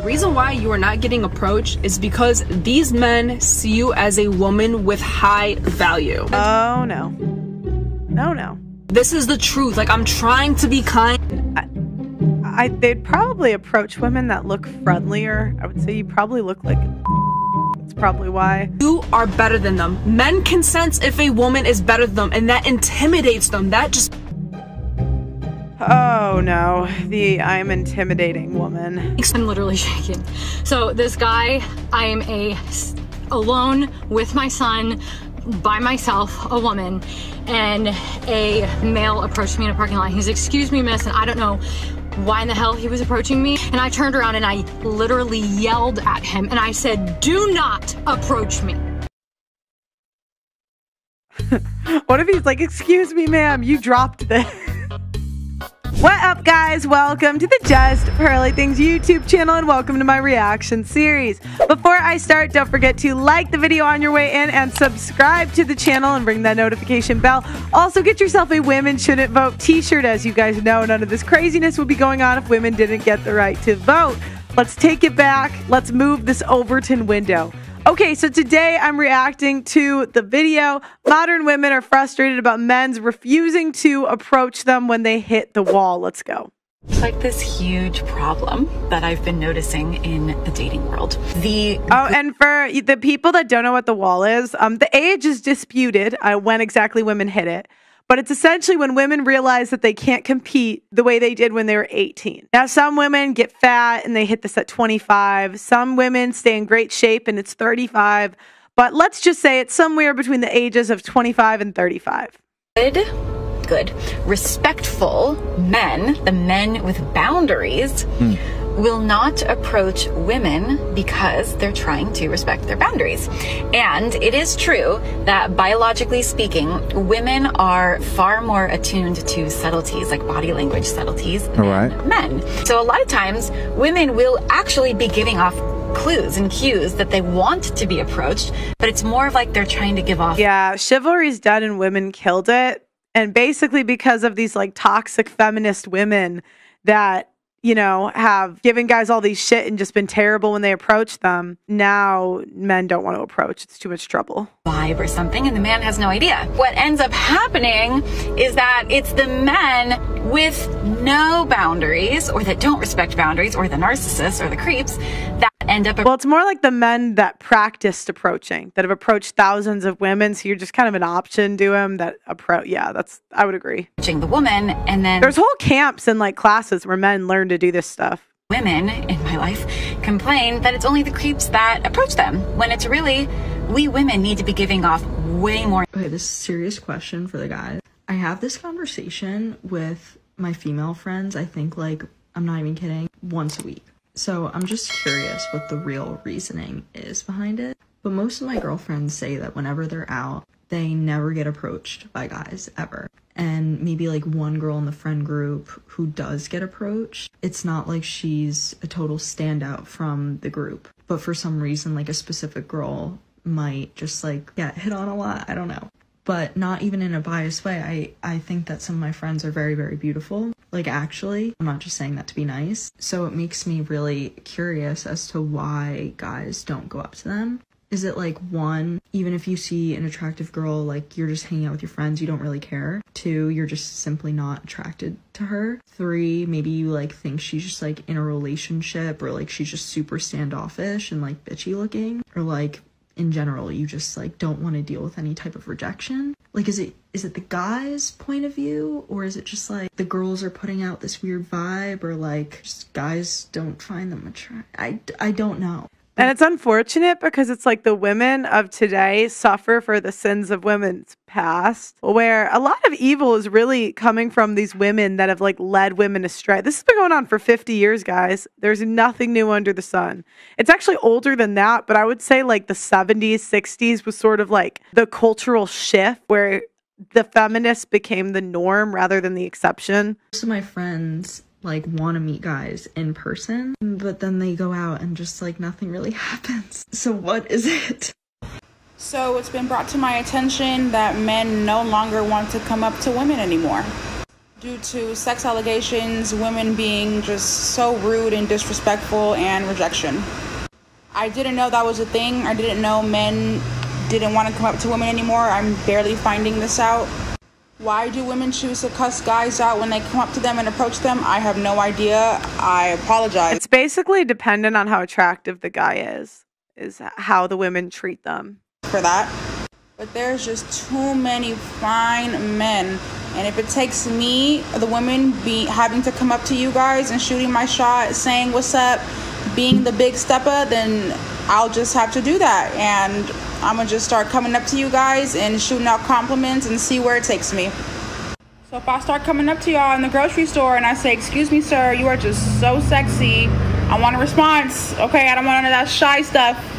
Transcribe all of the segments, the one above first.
reason why you are not getting approached is because these men see you as a woman with high value. Oh, no. No. This is the truth. Like, I'm trying to be kind. They'd probably approach women that look friendlier. I would say you probably look like... That's probably why. You are better than them. Men can sense if a woman is better than them, and that intimidates them. That just... Oh no, I'm intimidating woman. I'm literally shaking. So this guy, I am alone with my son, by myself, a woman, and a male approached me in a parking lot. He's, "Excuse me, miss," and I don't know why in the hell he was approaching me. And I turned around and I literally yelled at him and I said, "Do not approach me." What if he's like, "Excuse me, ma'am, you dropped this." What up, guys? Welcome to the Just Pearly Things YouTube channel and welcome to my reaction series. Before I start, don't forget to like the video on your way in and subscribe to the channel and ring that notification bell. Also, get yourself a Women Shouldn't Vote t-shirt. As you guys know, none of this craziness would be going on if women didn't get the right to vote. Let's take it back. Let's move this Overton window. Okay, so today I'm reacting to the video. Modern women are frustrated about men's refusing to approach them when they hit the wall. Let's go. It's like this huge problem that I've been noticing in the dating world. And for the people that don't know what the wall is, the age is disputed when exactly women hit it. But it's essentially when women realize that they can't compete the way they did when they were 18. Now, some women get fat and they hit this at 25. Some women stay in great shape and it's 35. But let's just say it's somewhere between the ages of 25 and 35. Good, respectful men, the men with boundaries, will not approach women because they're trying to respect their boundaries. And it is true that biologically speaking, women are far more attuned to subtleties, like body language subtleties, than men. So a lot of times, women will actually be giving off clues and cues that they want to be approached, but it's more of like they're trying to give off. Yeah, chivalry's dead and women killed it. And basically because of these like toxic feminist women that, you know, have given guys all these shit and just been terrible when they approach them, now men don't want to approach. It's too much trouble. Vibe or something, and the man has no idea. What ends up happening is that it's the men with no boundaries, or that don't respect boundaries, or the narcissists or the creeps that end up... Well, it's more like the men that practiced approaching, that have approached thousands of women, so you're just kind of an option to them that approach. Yeah, I would agree. ...the woman, and then... There's whole camps and like classes where men learn to do this stuff. Women in my life complain that it's only the creeps that approach them, when it's really, we women need to be giving off way more. Okay, this is a serious question for the guys. I have this conversation with my female friends, I think, like, I'm not even kidding, once a week. So I'm just curious what the real reasoning is behind it. But most of my girlfriends say that whenever they're out, they never get approached by guys, ever. And maybe like one girl in the friend group who does get approached, it's not like she's a total standout from the group. But for some reason, like a specific girl might just like get hit on a lot, I don't know. But not even in a biased way. I think that some of my friends are very, very beautiful. Like, actually, I'm not just saying that to be nice. So it makes me really curious as to why guys don't go up to them. Is it like, one, even if you see an attractive girl, like you're just hanging out with your friends, you don't really care? Two, you're just simply not attracted to her? Three, maybe you like think she's just like in a relationship, or like she's just super standoffish and like bitchy looking? Or like, in general, you just like don't want to deal with any type of rejection? Like, is it the guy's point of view, or is it just like the girls are putting out this weird vibe, or like just guys don't find them attractive? I don't know. And it's unfortunate because it's like the women of today suffer for the sins of women's past, where a lot of evil is really coming from these women that have like led women astray. This has been going on for 50 years, guys. There's nothing new under the sun. It's actually older than that, but I would say like the 70s, 60s was sort of like the cultural shift where the feminists became the norm rather than the exception. Most of my friends like want to meet guys in person, but then they go out and just like nothing really happens. So what is it? So it's been brought to my attention that men no longer want to come up to women anymore. Due to sex allegations, women being just so rude and disrespectful, and rejection. I didn't know that was a thing. I didn't know men didn't want to come up to women anymore. I'm barely finding this out. Why do women choose to cuss guys out when they come up to them and approach them? I have no idea. I apologize. It's basically dependent on how attractive the guy is how the women treat them. For that. But there's just too many fine men. And if it takes me, the women, having to come up to you guys and shooting my shot, saying what's up, being the big stepper, then I'll just have to do that. And I'm going to just start coming up to you guys and shooting out compliments and see where it takes me. So if I start coming up to y'all in the grocery store and I say, excuse me, sir, you are just so sexy, I want a response. Okay, I don't want none of that shy stuff.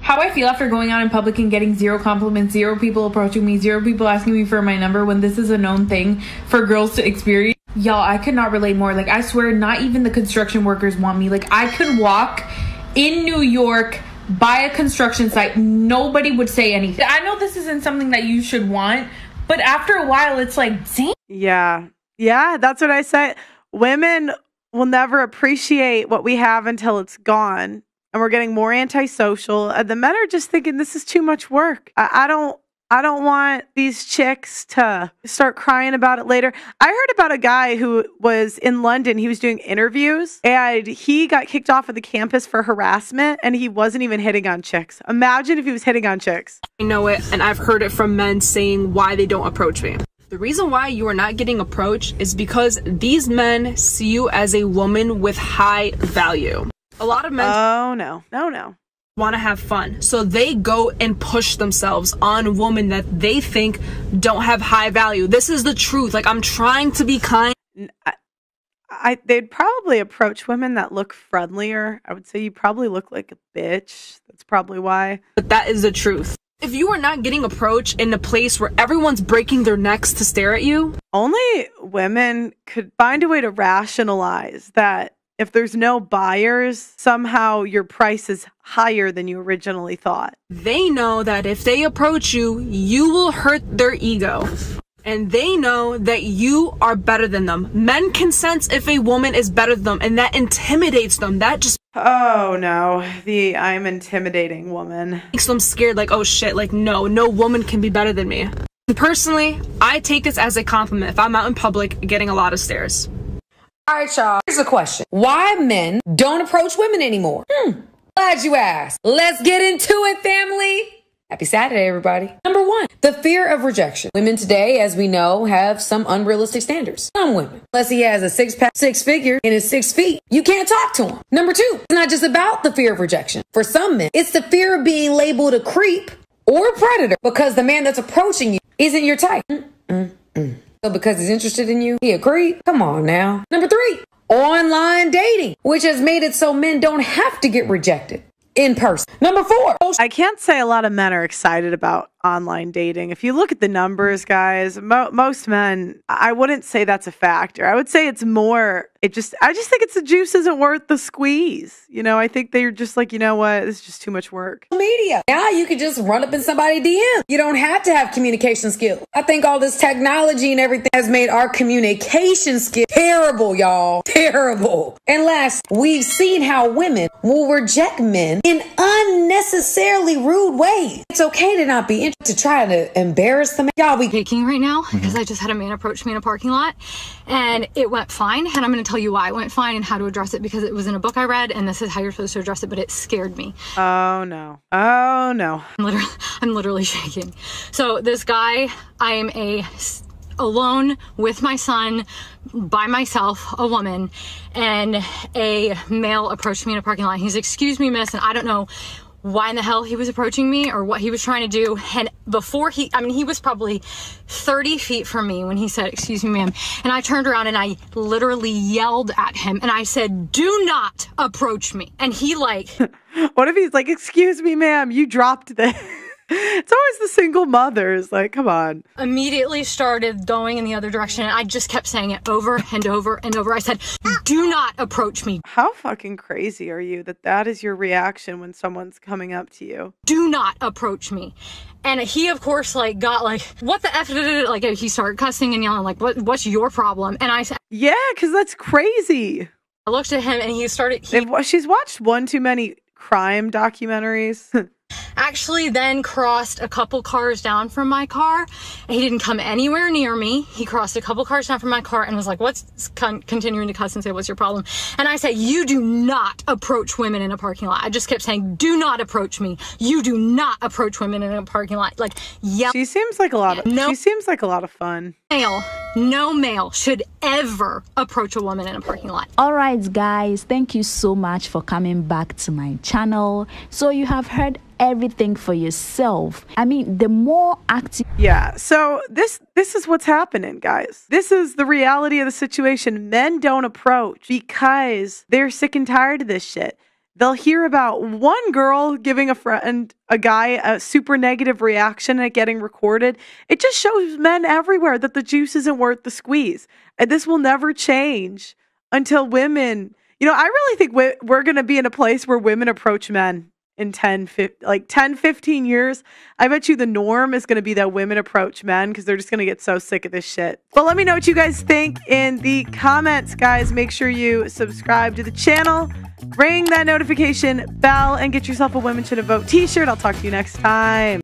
How I feel after going out in public and getting 0 compliments, 0 people approaching me, 0 people asking me for my number when this is a known thing for girls to experience. Y'all, I could not relate more. Like, I swear, not even the construction workers want me. Like, I could walk in New York by a construction site. Nobody would say anything. I know this isn't something that you should want, but after a while, it's like, damn. Yeah, that's what I said. Women will never appreciate what we have until it's gone. And we're getting more antisocial. And the men are just thinking this is too much work. I don't want these chicks to start crying about it later. I heard about a guy who was in London. He was doing interviews and he got kicked off of the campus for harassment and he wasn't even hitting on chicks. Imagine if he was hitting on chicks. I know it, and I've heard it from men saying why they don't approach me. The reason why you are not getting approached is because these men see you as a woman with high value. A lot of men want to have fun, so they go and push themselves on women that they think don't have high value. This is the truth. Like, I'm trying to be kind. They'd probably approach women that look friendlier. I would say you probably look like a bitch. That's probably why. But that is the truth. If you are not getting approached in a place where everyone's breaking their necks to stare at you, only women could find a way to rationalize that. If there's no buyers, somehow your price is higher than you originally thought. They know that if they approach you, you will hurt their ego. And they know that you are better than them. Men can sense if a woman is better than them, and that intimidates them. That just... Oh no, I'm intimidating woman. Makes them scared, like, oh shit, like, no woman can be better than me. And personally, I take this as a compliment if I'm out in public getting a lot of stares. All right, y'all. Here's a question. Why men don't approach women anymore? Glad you asked. Let's get into it, family. Happy Saturday, everybody. Number 1, the fear of rejection. Women today, as we know, have some unrealistic standards. Some women. Unless he has a 6-pack, 6-figure, and is 6 feet, you can't talk to him. Number 2, it's not just about the fear of rejection. For some men, it's the fear of being labeled a creep or a predator because the man that's approaching you isn't your type. So because he's interested in you, he a creep? Come on now. Number 3, online dating, which has made it so men don't have to get rejected in person. Number 4. I can't say a lot of men are excited about online dating. If you look at the numbers, guys, most men, I wouldn't say that's a factor. I would say it's more, I just think it's the juice isn't worth the squeeze. You know, I think they're just like, you know what, it's just too much work. Media. Now you can just run up in somebody's DM. You don't have to have communication skills. I think all this technology and everything has made our communication skills terrible, y'all. Terrible. And last, we've seen how women will reject men in unnecessarily rude ways. It's okay to not be to try to embarrass them. Y'all be shaking right now because I just had a man approach me in a parking lot and it went fine, and I'm going to tell you why it went fine and how to address it, because it was in a book I read and this is how you're supposed to address it, but it scared me. Oh no. I'm literally shaking. So this guy, I am alone with my son, by myself, a woman, and a male approached me in a parking lot. He's, excuse me, miss, and I don't know why in the hell he was approaching me or what he was trying to do. And before he was probably 30 feet from me when he said, excuse me, ma'am. And I turned around and I literally yelled at him and I said, do not approach me. And he like... What if he's like, excuse me, ma'am, you dropped this? It's always the single mothers. Like, come on. Immediately started going in the other direction, and I just kept saying it over and over and over. I said, do not approach me. How fucking crazy are you that is your reaction when someone's coming up to you? Do not approach me. And he, of course, like, got like, what the F? Like, he started cussing and yelling, like, what's your problem? And I said, yeah, because that's crazy. I looked at him and he started. She's watched one too many crime documentaries. Actually then crossed a couple cars down from my car. And he didn't come anywhere near me. He crossed a couple cars down from my car and was like, continuing to cuss and say, what's your problem? And I said, you do not approach women in a parking lot. I just kept saying, do not approach me. You do not approach women in a parking lot. Like, yeah. She seems like a lot of fun. No male should ever approach a woman in a parking lot. All right, guys, thank you so much for coming back to my channel. So you have heard everything for yourself. I mean, the more active. Yeah, so this is what's happening, guys. This is the reality of the situation. Men don't approach because they're sick and tired of this shit. They'll hear about one girl giving a guy a super negative reaction and it getting recorded. It just shows men everywhere that the juice isn't worth the squeeze. And this will never change until women, I really think we're going to be in a place where women approach men in 10, 15 years. I bet you the norm is going to be that women approach men because they're just going to get so sick of this shit. But let me know what you guys think in the comments, guys. Make sure you subscribe to the channel, ring that notification bell, and get yourself a Women Shouldn't Vote t-shirt. I'll talk to you next time.